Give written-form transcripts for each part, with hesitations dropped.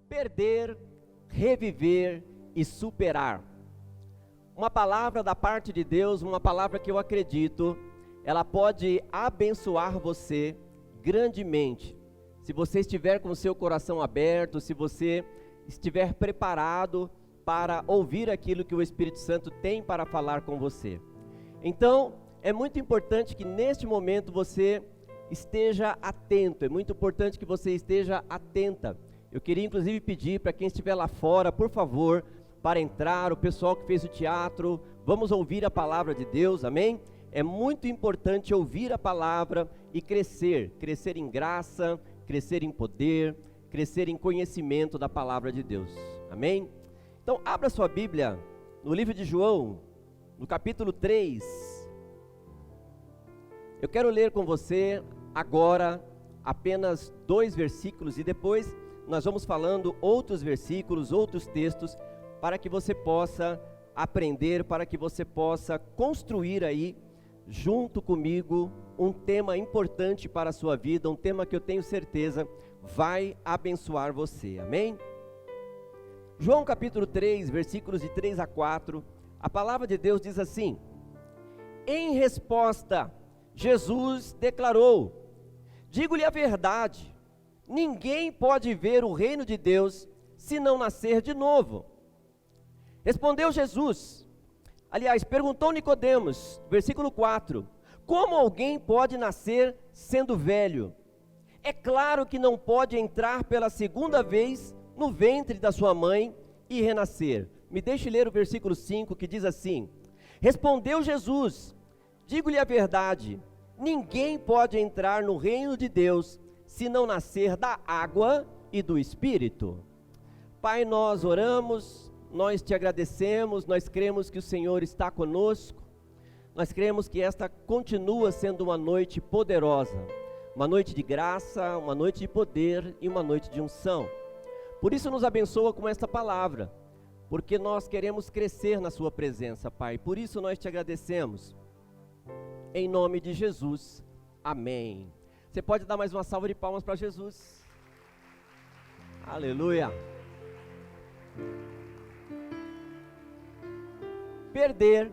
Perder, reviver e superar. Uma palavra da parte de Deus, uma palavra que eu acredito, ela pode abençoar você grandemente. Se você estiver com o seu coração aberto, se você estiver preparado para ouvir aquilo que o Espírito Santo tem para falar com você. Então, é muito importante que neste momento você esteja atento, é muito importante que você esteja atenta. Eu queria inclusive pedir para quem estiver lá fora, por favor, para entrar, o pessoal que fez o teatro, vamos ouvir a palavra de Deus, amém? É muito importante ouvir a palavra e crescer em graça, crescer em poder, crescer em conhecimento da palavra de Deus, amém? Então abra sua Bíblia no livro de João, no capítulo 3, eu quero ler com você agora apenas 2 versículos e depois nós vamos falando outros versículos, outros textos, para que você possa aprender, para que você possa construir aí, junto comigo, um tema importante para a sua vida, um tema que eu tenho certeza vai abençoar você, amém? João capítulo 3, versículos de 3 a 4, a palavra de Deus diz assim: em resposta, Jesus declarou: digo-lhe a verdade, ninguém pode ver o reino de Deus se não nascer de novo. Respondeu Jesus, perguntou Nicodemos, versículo 4, como alguém pode nascer sendo velho? É claro que não pode entrar pela segunda vez no ventre da sua mãe e renascer. Me deixe ler o versículo 5 que diz assim: respondeu Jesus, digo-lhe a verdade, ninguém pode entrar no reino de Deus se não nascer da água e do Espírito. Pai, nós oramos, nós te agradecemos, nós cremos que o Senhor está conosco, nós cremos que esta continua sendo uma noite poderosa, uma noite de graça, uma noite de poder e uma noite de unção. Por isso nos abençoa com esta palavra, porque nós queremos crescer na sua presença, Pai, por isso nós te agradecemos, em nome de Jesus, amém. Você pode dar mais uma salva de palmas para Jesus? Aleluia! Perder,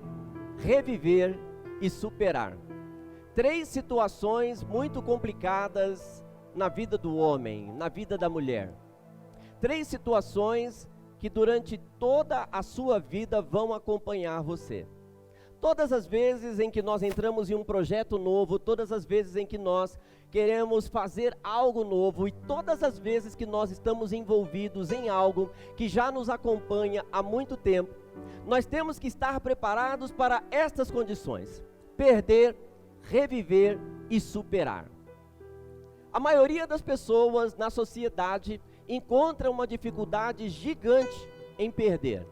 reviver e superar. 3 situações muito complicadas na vida do homem, na vida da mulher. 3 situações que durante toda a sua vida vão acompanhar você. Todas as vezes em que nós entramos em um projeto novo, todas as vezes em que nós queremos fazer algo novo e todas as vezes que nós estamos envolvidos em algo que já nos acompanha há muito tempo, nós temos que estar preparados para estas condições: perder, reviver e superar. A maioria das pessoas na sociedade encontra uma dificuldade gigante em perder.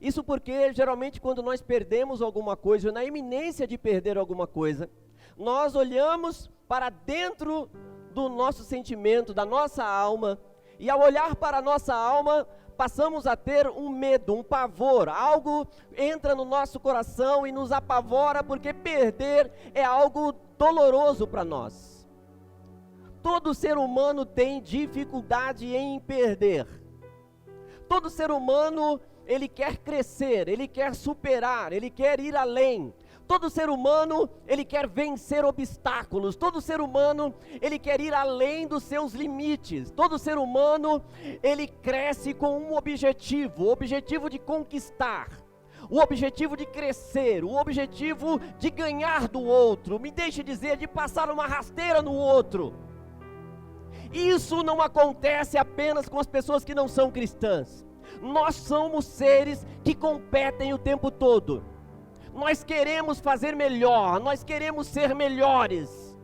Isso porque geralmente quando nós perdemos alguma coisa, na iminência de perder alguma coisa, nós olhamos para dentro do nosso sentimento, da nossa alma, e ao olhar para a nossa alma, passamos a ter um medo, um pavor, algo entra no nosso coração e nos apavora, porque perder é algo doloroso para nós. Todo ser humano tem dificuldade em perder. Todo ser humano, ele quer crescer, ele quer superar, ele quer ir além. Todo ser humano, ele quer vencer obstáculos. Todo ser humano, ele quer ir além dos seus limites. Todo ser humano, ele cresce com um objetivo, o objetivo de conquistar, o objetivo de crescer, o objetivo de ganhar do outro, me deixe dizer, de passar uma rasteira no outro. Isso não acontece apenas com as pessoas que não são cristãs. Nós somos seres que competem o tempo todo. Nós queremos fazer melhor, nós queremos ser melhores.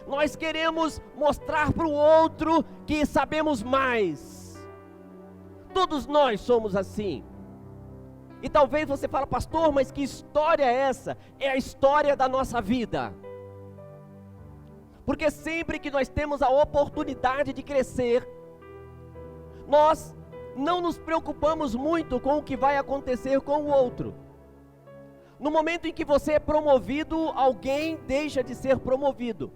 Nós queremos mostrar para o outro que sabemos mais. Todos nós somos assim. E talvez você fale, pastor, mas que história é essa? É a história da nossa vida. Porque sempre que nós temos a oportunidade de crescer, nós não nos preocupamos muito com o que vai acontecer com o outro. No momento em que você é promovido, alguém deixa de ser promovido.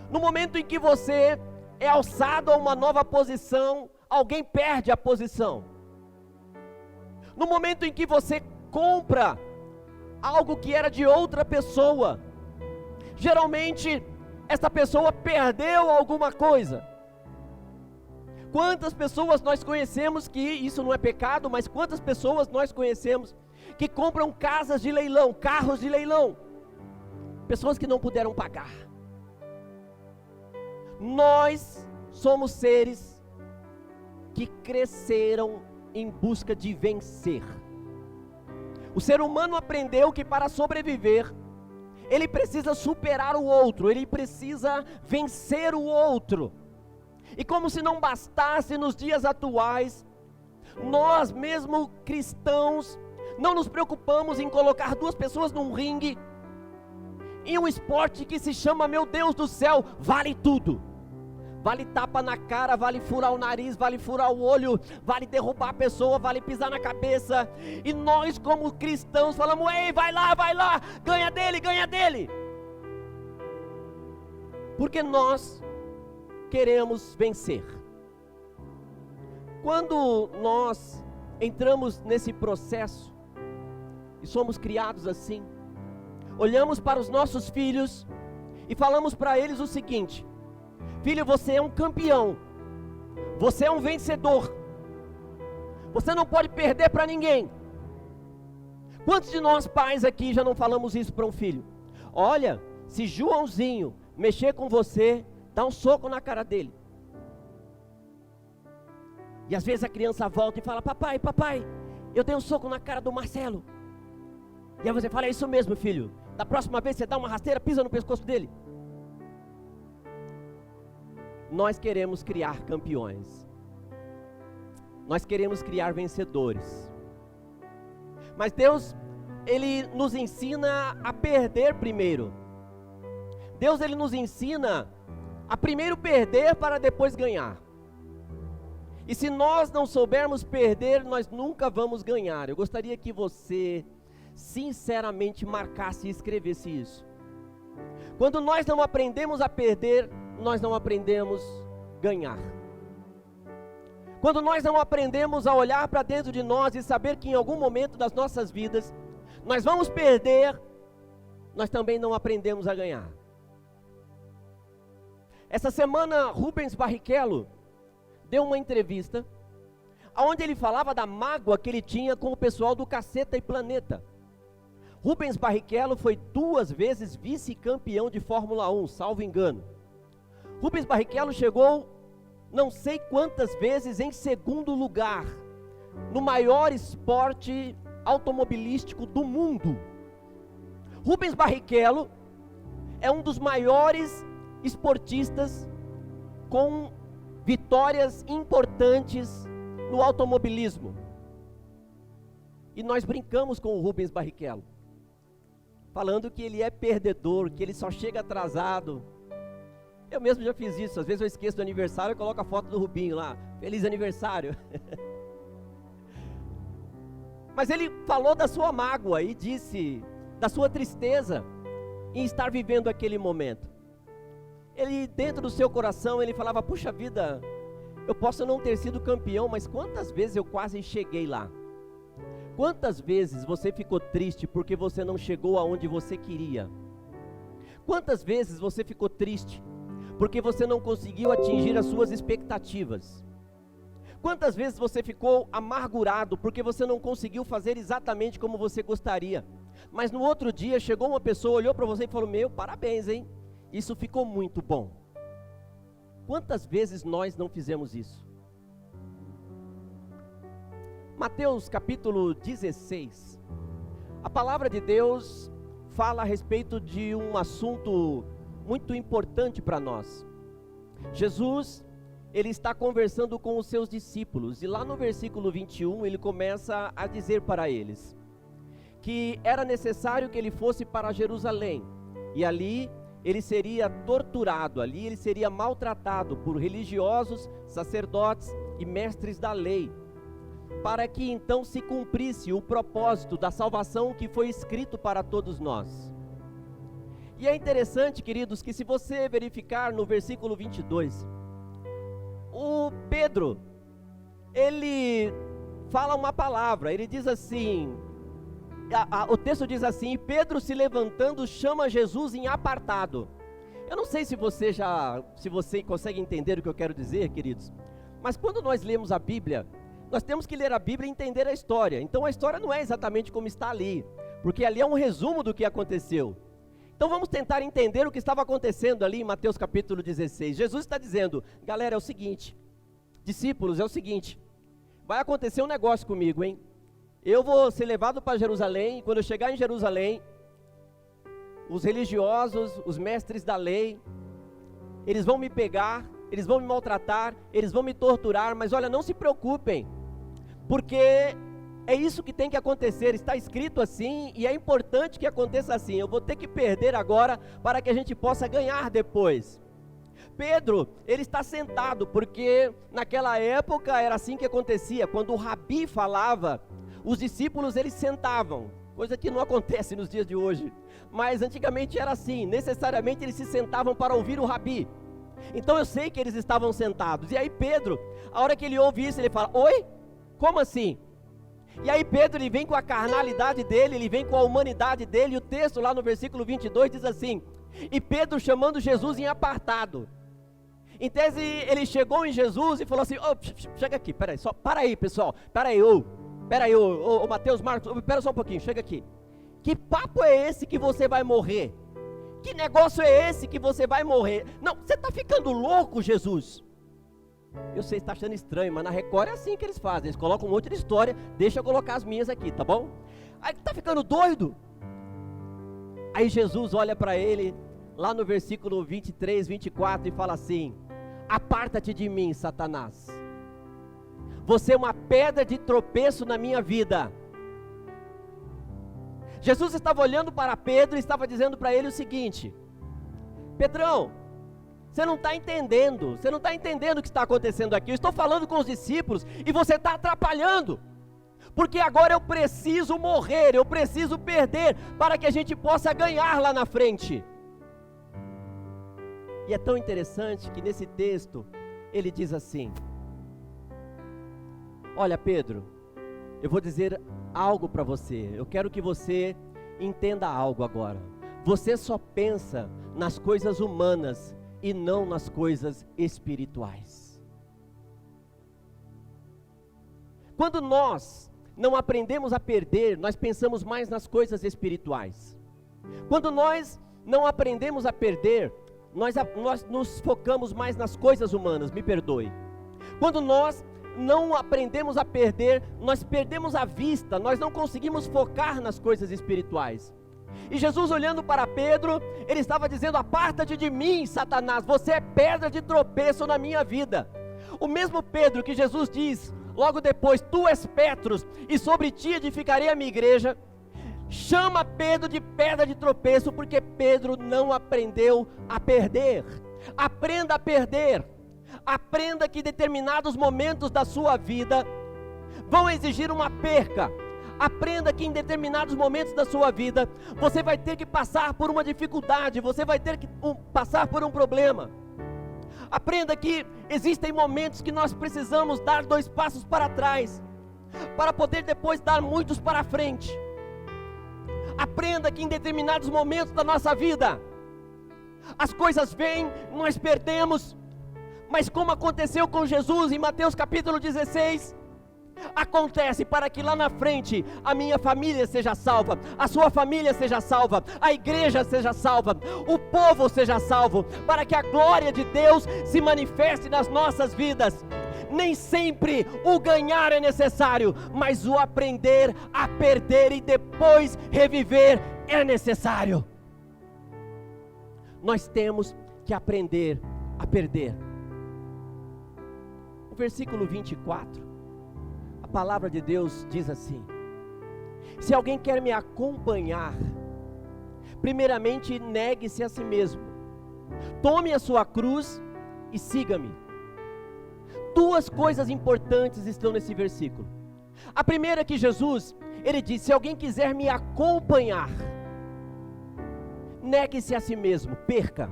No momento em que você é alçado a uma nova posição, alguém perde a posição. No momento em que você compra algo que era de outra pessoa, geralmente essa pessoa perdeu alguma coisa. Quantas pessoas nós conhecemos, que isso não é pecado, mas quantas pessoas nós conhecemos que compram casas de leilão, carros de leilão, pessoas que não puderam pagar. Nós somos seres que cresceram em busca de vencer. O ser humano aprendeu que para sobreviver, ele precisa superar o outro, ele precisa vencer o outro. E como se não bastasse nos dias atuais, nós mesmo cristãos, não nos preocupamos em colocar duas pessoas num ringue, em um esporte que se chama, meu Deus do céu, vale tudo. Vale tapa na cara, vale furar o nariz, vale furar o olho, vale derrubar a pessoa, vale pisar na cabeça. E nós como cristãos falamos, ei, vai lá, ganha dele. Porque nós queremos vencer. Quando nós entramos nesse processo, e somos criados assim, olhamos para os nossos filhos, e falamos para eles o seguinte: filho, você é um campeão, você é um vencedor, você não pode perder para ninguém. Quantos de nós pais aqui já não falamos isso para um filho? Olha, se Joãozinho mexer com você, dá um soco na cara dele. E às vezes a criança volta e fala, papai, eu dei um soco na cara do Marcelo. E aí você fala, é isso mesmo, filho, da próxima vez você dá uma rasteira, pisa no pescoço dele. Nós queremos criar campeões, nós queremos criar vencedores, mas Deus, Ele nos ensina a perder primeiro. Deus, Ele nos ensina a primeiro perder para depois ganhar. E se nós não soubermos perder, nós nunca vamos ganhar. Eu gostaria que você sinceramente marcasse e escrevesse isso. Quando nós não aprendemos a perder, nós não aprendemos a ganhar. Quando nós não aprendemos a olhar para dentro de nós e saber que em algum momento das nossas vidas nós vamos perder, nós também não aprendemos a ganhar. Essa semana Rubens Barrichello deu uma entrevista onde ele falava da mágoa que ele tinha com o pessoal do Caceta e Planeta. Rubens Barrichello foi 2 vezes vice-campeão de Fórmula 1, salvo engano. Rubens Barrichello chegou não sei quantas vezes em segundo lugar no maior esporte automobilístico do mundo. Rubens Barrichello é um dos maiores esportistas com vitórias importantes no automobilismo. E nós brincamos com o Rubens Barrichello, falando que ele é perdedor, que ele só chega atrasado. Eu mesmo já fiz isso, às vezes eu esqueço do aniversário e coloco a foto do Rubinho lá, feliz aniversário. Mas ele falou da sua mágoa e disse da sua tristeza em estar vivendo aquele momento. Ele, dentro do seu coração, ele falava, puxa vida, eu posso não ter sido campeão, mas quantas vezes eu quase cheguei lá? Quantas vezes você ficou triste porque você não chegou aonde você queria? Quantas vezes você ficou triste porque você não conseguiu atingir as suas expectativas? Quantas vezes você ficou amargurado porque você não conseguiu fazer exatamente como você gostaria? Mas no outro dia chegou uma pessoa, olhou para você e falou, meu, parabéns, hein? Isso ficou muito bom. Quantas vezes nós não fizemos isso? Mateus capítulo 16, a palavra de Deus fala a respeito de um assunto muito importante para nós. Jesus, ele está conversando com os seus discípulos, e lá no versículo 21, ele começa a dizer para eles, que era necessário que ele fosse para Jerusalém, e ali ele seria torturado, ali ele seria maltratado por religiosos, sacerdotes e mestres da lei, para que então se cumprisse o propósito da salvação que foi escrito para todos nós. E é interessante, queridos, que se você verificar no versículo 22, o Pedro, ele fala uma palavra, ele diz assim, o texto diz assim: Pedro, se levantando, chama Jesus em apartado. Eu não sei se você consegue entender o que eu quero dizer, queridos, mas quando nós lemos a Bíblia, nós temos que ler a Bíblia e entender a história. Então a história não é exatamente como está ali, porque ali é um resumo do que aconteceu. Então vamos tentar entender o que estava acontecendo ali em Mateus capítulo 16. Jesus está dizendo: galera, é o seguinte, discípulos, é o seguinte, vai acontecer um negócio comigo, hein? Eu vou ser levado para Jerusalém, e quando eu chegar em Jerusalém, os religiosos, os mestres da lei, eles vão me pegar, eles vão me maltratar, eles vão me torturar, mas olha, não se preocupem, porque é isso que tem que acontecer, está escrito assim, e é importante que aconteça assim. Eu vou ter que perder agora, para que a gente possa ganhar depois. Pedro, ele está sentado, porque naquela época era assim que acontecia, quando o rabi falava, os discípulos eles sentavam, coisa que não acontece nos dias de hoje, mas antigamente era assim, necessariamente eles se sentavam para ouvir o rabi. Então eu sei que eles estavam sentados, e aí Pedro, a hora que ele ouve isso, ele fala: oi? Como assim? E aí Pedro, ele vem com a carnalidade dele, ele vem com a humanidade dele, e o texto lá no versículo 22 diz assim: e Pedro chamando Jesus em apartado. Em tese, ele chegou em Jesus e falou assim: chega aqui, peraí, só, para aí pessoal, peraí, Mateus, Marcos, espera só um pouquinho, chega aqui. Que papo é esse que você vai morrer? Que negócio é esse que você vai morrer? Não, você está ficando louco, Jesus? Eu sei que está achando estranho, mas na Record é assim que eles fazem, eles colocam um monte de história, deixa eu colocar as minhas aqui, tá bom? Aí, está ficando doido? Aí Jesus olha para ele, lá no versículo 23, 24, e fala assim: aparta-te de mim, Satanás, você é uma pedra de tropeço na minha vida. Jesus estava olhando para Pedro e estava dizendo para ele o seguinte: Pedrão, você não está entendendo o que está acontecendo aqui. Eu estou falando com os discípulos e você está atrapalhando, porque agora eu preciso morrer, eu preciso perder, para que a gente possa ganhar lá na frente. E é tão interessante que nesse texto, ele diz assim: olha Pedro, eu vou dizer algo para você, eu quero que você entenda algo agora. Você só pensa nas coisas humanas e não nas coisas espirituais. Quando nós não aprendemos a perder, nós pensamos mais nas coisas espirituais. Quando nós não aprendemos a perder, nós nos focamos mais nas coisas humanas, me perdoe. Quando nós não aprendemos a perder, nós perdemos a vista, nós não conseguimos focar nas coisas espirituais. E Jesus, olhando para Pedro, ele estava dizendo: aparta-te de mim, Satanás, você é pedra de tropeço na minha vida. O mesmo Pedro que Jesus diz logo depois: tu és Petros, e sobre ti edificarei a minha igreja, chama Pedro de pedra de tropeço, porque Pedro não aprendeu a perder. Aprenda a perder. Aprenda que determinados momentos da sua vida vão exigir uma perca. Aprenda que em determinados momentos da sua vida você vai ter que passar por uma dificuldade, você vai ter que passar por um problema. Aprenda que existem momentos que nós precisamos dar 2 passos para trás, para poder depois dar muitos para frente. Aprenda que em determinados momentos da nossa vida as coisas vêm, nós perdemos, mas como aconteceu com Jesus em Mateus capítulo 16, acontece para que lá na frente a minha família seja salva, a sua família seja salva, a igreja seja salva, o povo seja salvo, para que a glória de Deus se manifeste nas nossas vidas. Nem sempre o ganhar é necessário, mas o aprender a perder e depois reviver é necessário. Nós temos que aprender a perder. O versículo 24, a palavra de Deus diz assim: se alguém quer me acompanhar, primeiramente negue-se a si mesmo, tome a sua cruz e siga-me. 2 coisas importantes estão nesse versículo. A primeira é que Jesus, ele diz: se alguém quiser me acompanhar, negue-se a si mesmo, perca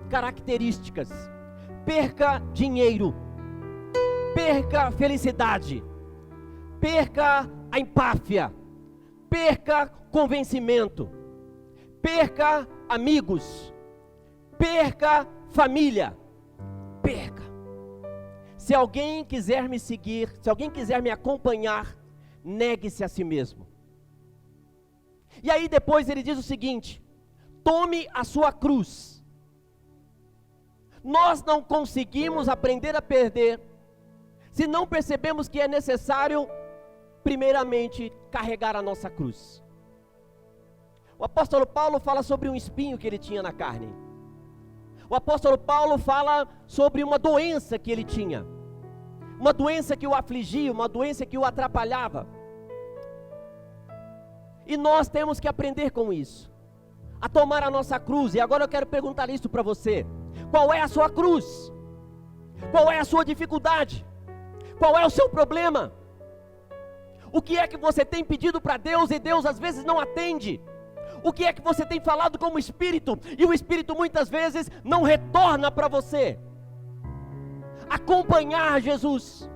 características, perca dinheiro, perca felicidade, perca a empáfia, perca convencimento, perca amigos, perca família, perca. Se alguém quiser me seguir, se alguém quiser me acompanhar, negue-se a si mesmo. E aí depois ele diz o seguinte: tome a sua cruz. Nós não conseguimos aprender a perder se não percebemos que é necessário, primeiramente, carregar a nossa cruz. O apóstolo Paulo fala sobre um espinho que ele tinha na carne. O apóstolo Paulo fala sobre uma doença que ele tinha, uma doença que o afligia, uma doença que o atrapalhava. E nós temos que aprender com isso, a tomar a nossa cruz. E agora eu quero perguntar isso para você: qual é a sua cruz? Qual é a sua dificuldade? Qual é o seu problema? O que é que você tem pedido para Deus e Deus às vezes não atende? O que é que você tem falado como Espírito e o Espírito muitas vezes não retorna para você? Acompanhar Jesus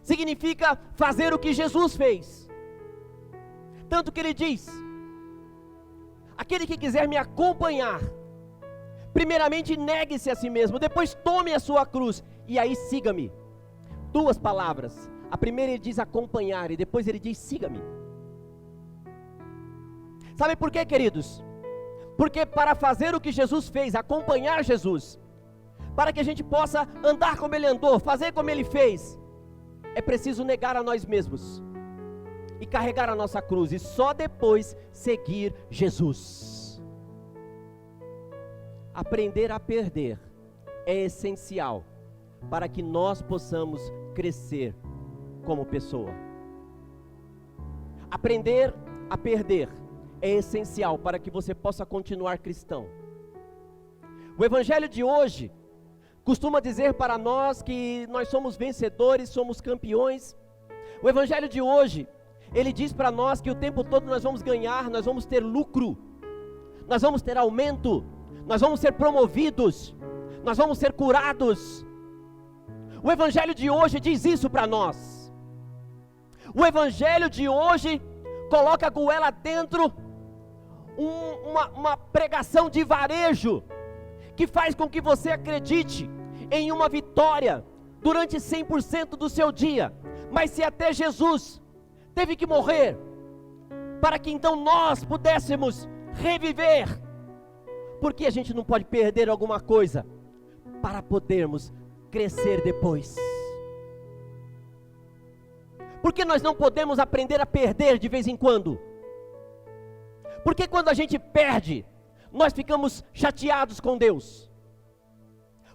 significa fazer o que Jesus fez. Tanto que ele diz: aquele que quiser me acompanhar, primeiramente negue-se a si mesmo, depois tome a sua cruz e aí siga-me. Duas palavras. A primeira ele diz acompanhar e depois ele diz siga-me. Sabe por quê, queridos? Porque para fazer o que Jesus fez, acompanhar Jesus, para que a gente possa andar como ele andou, fazer como ele fez, é preciso negar a nós mesmos e carregar a nossa cruz, e só depois seguir Jesus. Aprender a perder é essencial para que nós possamos crescer como pessoa. Aprender a perder é essencial para que você possa continuar cristão. O evangelho de hoje costuma dizer para nós que nós somos vencedores, somos campeões. O evangelho de hoje, ele diz para nós que o tempo todo nós vamos ganhar, nós vamos ter lucro, nós vamos ter aumento, nós vamos ser promovidos, nós vamos ser curados. O evangelho de hoje diz isso para nós. O evangelho de hoje coloca a goela dentro uma pregação de varejo, que faz com que você acredite em uma vitória durante 100% do seu dia. Mas se até Jesus teve que morrer, para que então nós pudéssemos reviver, por que a gente não pode perder alguma coisa, para podermos crescer depois? Por que nós não podemos aprender a perder de vez em quando? Porque quando a gente perde, nós ficamos chateados com Deus.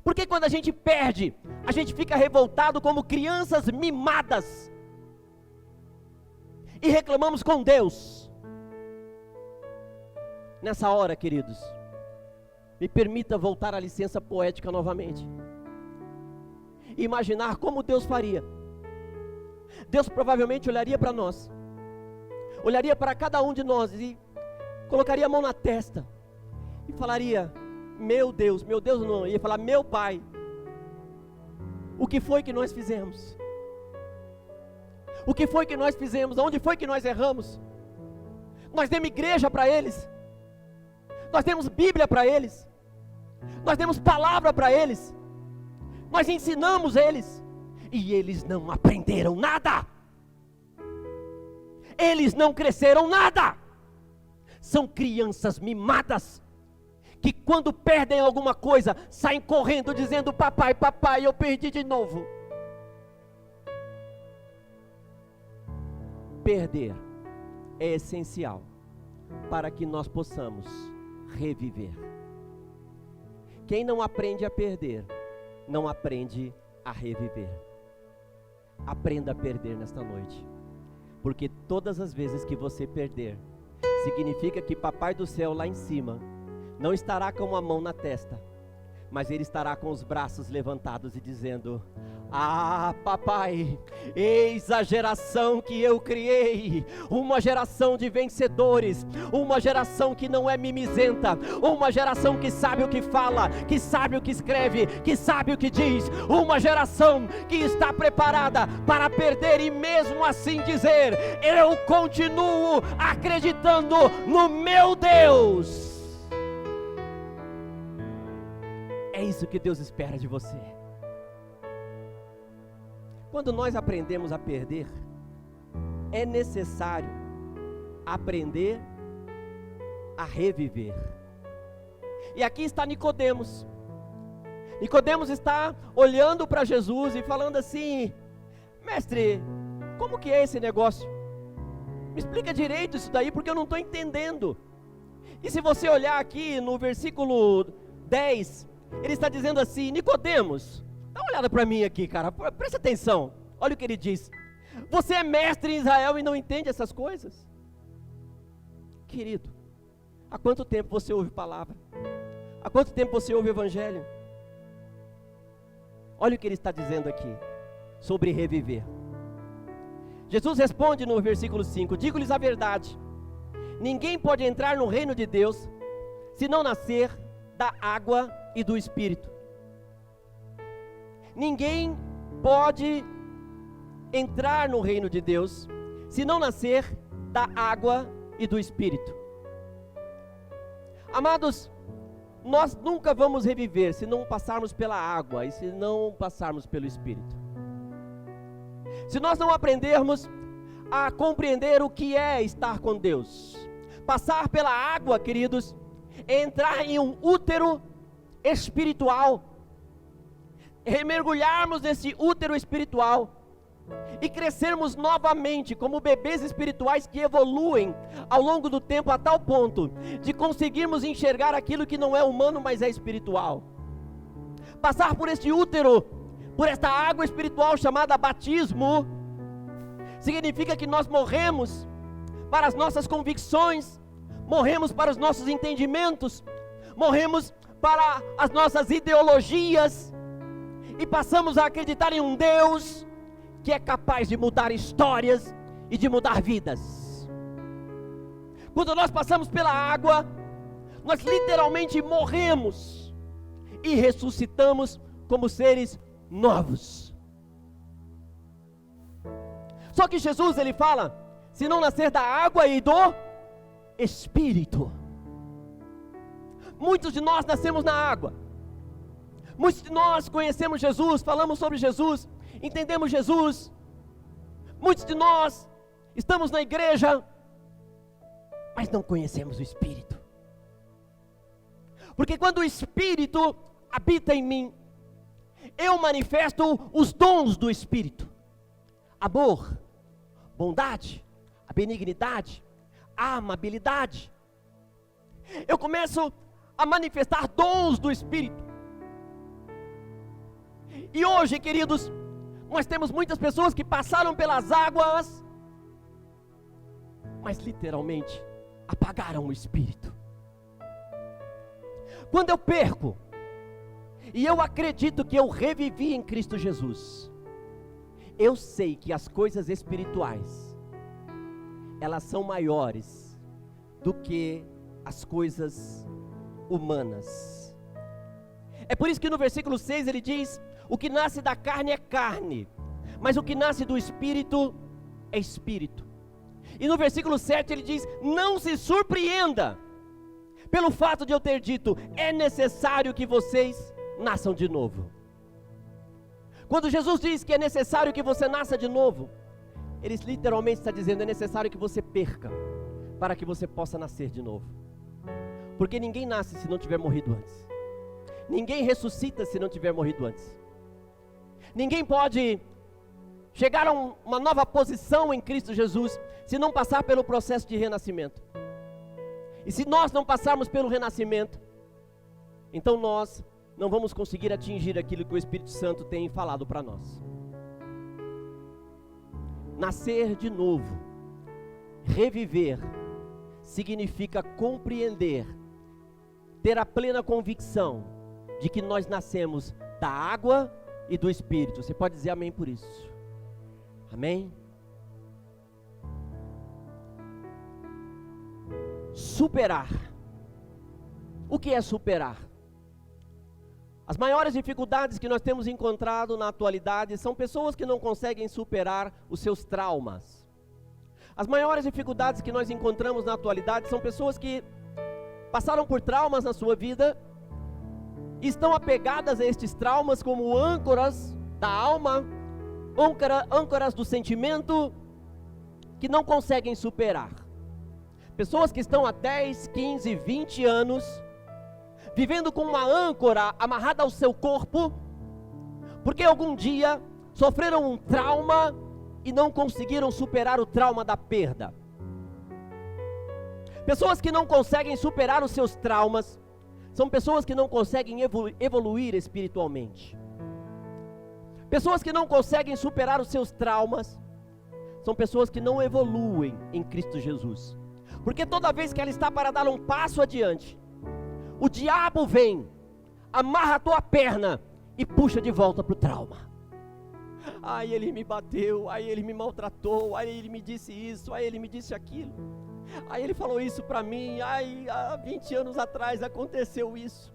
Porque quando a gente perde, a gente fica revoltado como crianças mimadas e reclamamos com Deus. Nessa hora, queridos, me permita voltar à licença poética novamente. Imaginar como Deus faria. Deus provavelmente olharia para nós, olharia para cada um de nós e colocaria a mão na testa e falaria: meu Deus não, ia falar: meu Pai, o que foi que nós fizemos? O que foi que nós fizemos? Onde foi que nós erramos? Nós demos igreja para eles, nós demos Bíblia para eles, nós demos palavra para eles, nós ensinamos eles, e eles não aprenderam nada, eles não cresceram nada. São crianças mimadas, que quando perdem alguma coisa, saem correndo dizendo: papai, papai, eu perdi de novo. Perder é essencial para que nós possamos reviver. Quem não aprende a perder, não aprende a reviver. Aprenda a perder nesta noite, porque todas as vezes que você perder, significa que Papai do Céu lá em cima não estará com uma mão na testa, mas ele estará com os braços levantados e dizendo: ah, papai, eis a geração que eu criei, uma geração de vencedores, uma geração que não é mimizenta, uma geração que sabe o que fala, que sabe o que escreve, que sabe o que diz, uma geração que está preparada para perder e mesmo assim dizer: eu continuo acreditando no meu Deus. É isso que Deus espera de você. Quando nós aprendemos a perder, é necessário aprender a reviver. E aqui está Nicodemos. Nicodemos está olhando para Jesus e falando assim: mestre, como que é esse negócio? Me explica direito isso daí, porque eu não estou entendendo. E se você olhar aqui no versículo 10, ele está dizendo assim: Nicodemos, dá uma olhada para mim aqui, cara, presta atenção. Olha o que ele diz: você é mestre em Israel e não entende essas coisas? Querido, há quanto tempo você ouve palavra? Há quanto tempo você ouve o evangelho? Olha o que ele está dizendo aqui sobre reviver. Jesus responde no versículo 5: digo-lhes a verdade, ninguém pode entrar no reino de Deus se não nascer da água e do Espírito. Ninguém pode entrar no reino de Deus se não nascer da água e do Espírito. Amados, nós nunca vamos reviver se não passarmos pela água e se não passarmos pelo Espírito. Se nós não aprendermos a compreender o que é estar com Deus, passar pela água, queridos, é entrar em um útero espiritual, mergulharmos nesse útero espiritual e crescermos novamente como bebês espirituais que evoluem ao longo do tempo a tal ponto de conseguirmos enxergar aquilo que não é humano, mas é espiritual. Passar por este útero, por esta água espiritual chamada batismo, significa que nós morremos para as nossas convicções, morremos para os nossos entendimentos, morremos para as nossas ideologias e passamos a acreditar em um Deus que é capaz de mudar histórias e de mudar vidas. Quando nós passamos pela água, nós literalmente morremos e ressuscitamos como seres novos. Só que Jesus, ele fala: se não nascer da água e do Espírito. Muitos de nós nascemos na água, muitos de nós conhecemos Jesus, falamos sobre Jesus, entendemos Jesus, muitos de nós estamos na igreja, mas não conhecemos o Espírito. Porque quando o Espírito habita em mim, eu manifesto os dons do Espírito: amor, bondade, a benignidade, a amabilidade. Eu começo a manifestar dons do Espírito. E hoje, queridos, nós temos muitas pessoas que passaram pelas águas, mas literalmente apagaram o Espírito. Quando eu perco, e eu acredito que eu revivi em Cristo Jesus, eu sei que as coisas espirituais, elas são maiores do que as coisas humanas. É por isso que no versículo 6 ele diz: o que nasce da carne é carne, mas o que nasce do Espírito é Espírito. E no versículo 7 ele diz: não se surpreenda pelo fato de eu ter dito, é necessário que vocês nasçam de novo. Quando Jesus diz que é necessário que você nasça de novo, ele literalmente está dizendo: é necessário que você perca, para que você possa nascer de novo. Porque ninguém nasce se não tiver morrido antes. Ninguém ressuscita se não tiver morrido antes. Ninguém pode chegar a uma nova posição em Cristo Jesus se não passar pelo processo de renascimento. E se nós não passarmos pelo renascimento, então nós não vamos conseguir atingir aquilo que o Espírito Santo tem falado para nós. Nascer de novo, reviver, significa compreender, ter a plena convicção de que nós nascemos da água e do Espírito. Você pode dizer amém por isso? Amém? Superar. O que é superar? As maiores dificuldades que nós temos encontrado na atualidade são pessoas que não conseguem superar os seus traumas. As maiores dificuldades que nós encontramos na atualidade são pessoas que passaram por traumas na sua vida e estão apegadas a estes traumas como âncoras da alma, âncoras do sentimento, que não conseguem superar. Pessoas que estão há 10, 15, 20 anos vivendo com uma âncora amarrada ao seu corpo, porque algum dia sofreram um trauma e não conseguiram superar o trauma da perda. Pessoas que não conseguem superar os seus traumas são pessoas que não conseguem evoluir espiritualmente. Pessoas que não conseguem superar os seus traumas são pessoas que não evoluem em Cristo Jesus, porque toda vez que ela está para dar um passo adiante, o diabo vem, amarra a tua perna e puxa de volta para o trauma. Ai, ele me bateu, ai, ele me maltratou, ai, ele me disse isso, ai, ele me disse aquilo, ai, ele falou isso para mim, ai, há 20 anos atrás aconteceu isso.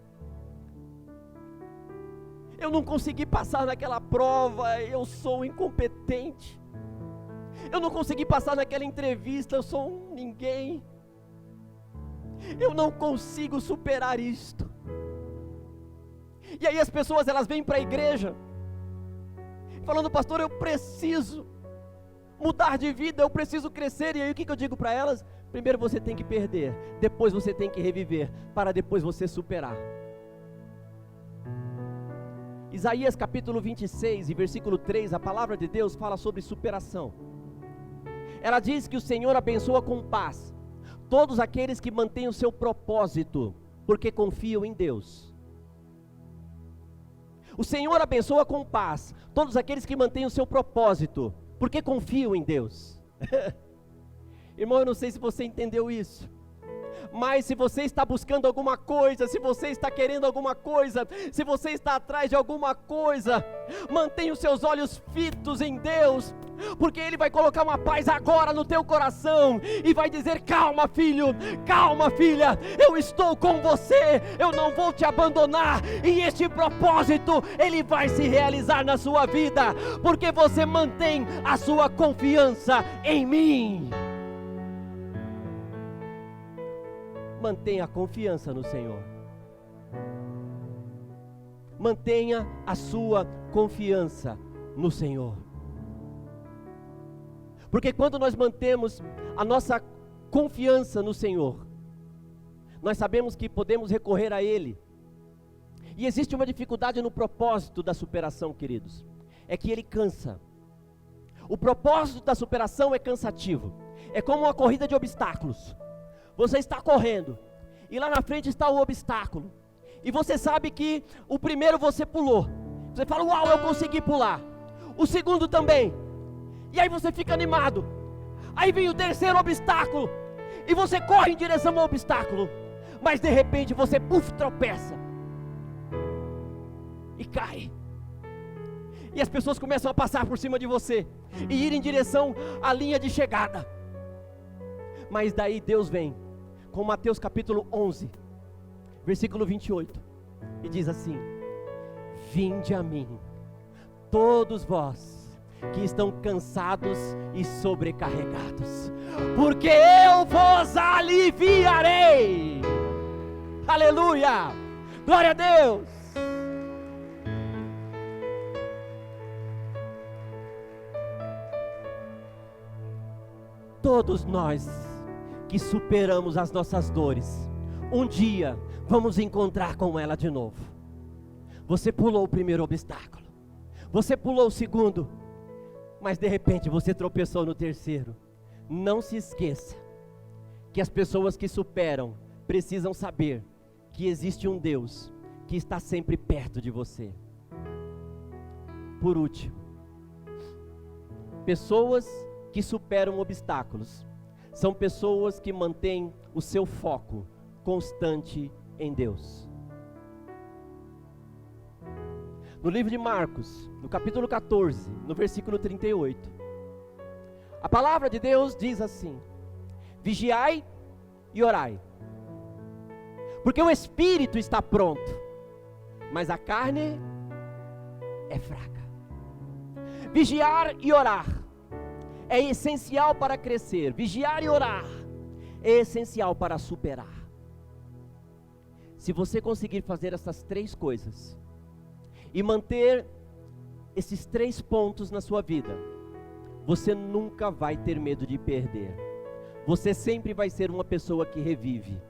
Eu não consegui passar naquela prova, eu sou incompetente. Eu não consegui passar naquela entrevista, eu sou um ninguém. Eu não consigo superar isto. E aí as pessoas, elas vêm para a igreja falando: pastor, eu preciso mudar de vida, eu preciso crescer. E aí o que eu digo para elas? Primeiro você tem que perder, depois você tem que reviver, para depois você superar. Isaías capítulo 26 e versículo 3, a palavra de Deus fala sobre superação. Ela diz que o Senhor abençoa com paz todos aqueles que mantêm o seu propósito, porque confiam em Deus. O Senhor abençoa com paz todos aqueles que mantêm o seu propósito, porque confiam em Deus. Irmão, eu não sei se você entendeu isso, mas se você está buscando alguma coisa, se você está querendo alguma coisa, se você está atrás de alguma coisa, mantenha os seus olhos fitos em Deus, porque Ele vai colocar uma paz agora no teu coração, e vai dizer: calma filho, calma filha, eu estou com você, eu não vou te abandonar, e este propósito, ele vai se realizar na sua vida, porque você mantém a sua confiança em mim. Mantenha a confiança no Senhor. Mantenha a sua confiança no Senhor. Porque quando nós mantemos a nossa confiança no Senhor, nós sabemos que podemos recorrer a Ele. E existe uma dificuldade no propósito da superação, queridos. É que ele cansa. O propósito da superação é cansativo. É como uma corrida de obstáculos. Você está correndo, e lá na frente está o obstáculo, e você sabe que o primeiro você pulou, você fala: uau, eu consegui pular, o segundo também, e aí você fica animado, aí vem o terceiro obstáculo, e você corre em direção ao obstáculo, mas de repente você tropeça, e cai, e as pessoas começam a passar por cima de você, e ir em direção à linha de chegada, mas daí Deus vem, com Mateus capítulo 11, versículo 28, e diz assim: vinde a mim, todos vós que estão cansados e sobrecarregados, porque eu vos aliviarei. Aleluia, glória a Deus. Todos nós que superamos as nossas dores, um dia vamos encontrar com ela de novo. Você pulou o primeiro obstáculo, você pulou o segundo, mas de repente você tropeçou no terceiro. Não se esqueça que as pessoas que superam precisam saber que existe um Deus que está sempre perto de você. Por último, pessoas que superam obstáculos são pessoas que mantêm o seu foco constante em Deus. No livro de Marcos, no capítulo 14, no versículo 38. A palavra de Deus diz assim: vigiai e orai, porque o espírito está pronto, mas a carne é fraca. Vigiar e orar é essencial para crescer. Vigiar e orar é essencial para superar. Se você conseguir fazer essas três coisas e manter esses 3 pontos na sua vida, você nunca vai ter medo de perder. Você sempre vai ser uma pessoa que revive.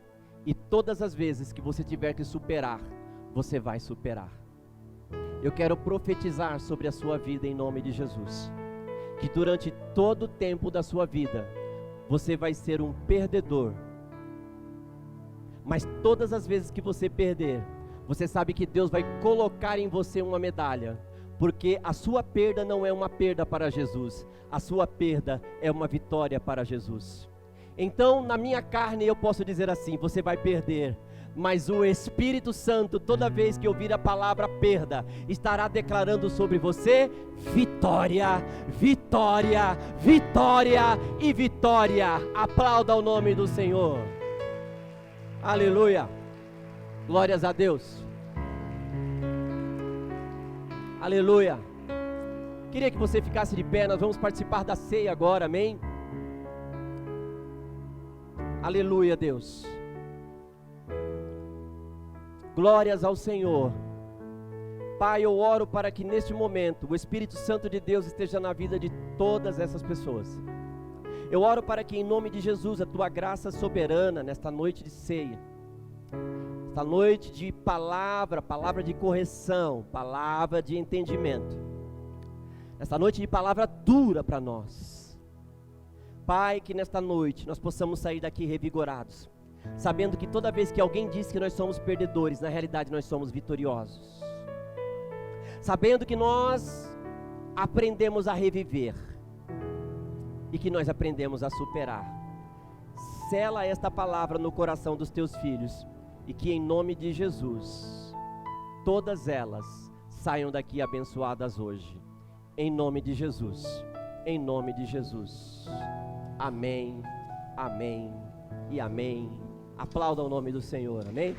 E todas as vezes que você tiver que superar, você vai superar. Eu quero profetizar sobre a sua vida em nome de Jesus, que durante todo o tempo da sua vida, você vai ser um perdedor. Mas todas as vezes que você perder, você sabe que Deus vai colocar em você uma medalha, porque a sua perda não é uma perda para Jesus, a sua perda é uma vitória para Jesus. Então, na minha carne eu posso dizer assim: você vai perder, mas o Espírito Santo, toda vez que ouvir a palavra perda, estará declarando sobre você vitória, vitória, vitória e vitória. Aplauda o nome do Senhor. Aleluia, glórias a Deus, aleluia. Queria que você ficasse de pé, nós vamos participar da ceia agora, amém? Aleluia, Deus, glórias ao Senhor. Pai, eu oro para que neste momento o Espírito Santo de Deus esteja na vida de todas essas pessoas. Eu oro para que em nome de Jesus a tua graça soberana nesta noite de ceia, esta noite de palavra de correção, palavra de entendimento, esta noite de palavra dura para nós, Pai, que nesta noite nós possamos sair daqui revigorados, sabendo que toda vez que alguém diz que nós somos perdedores, na realidade nós somos vitoriosos, sabendo que nós aprendemos a reviver, e que nós aprendemos a superar. Sela esta palavra no coração dos teus filhos, e que em nome de Jesus, todas elas saiam daqui abençoadas hoje, em nome de Jesus, em nome de Jesus, amém, amém e amém. Aplauda o nome do Senhor, amém?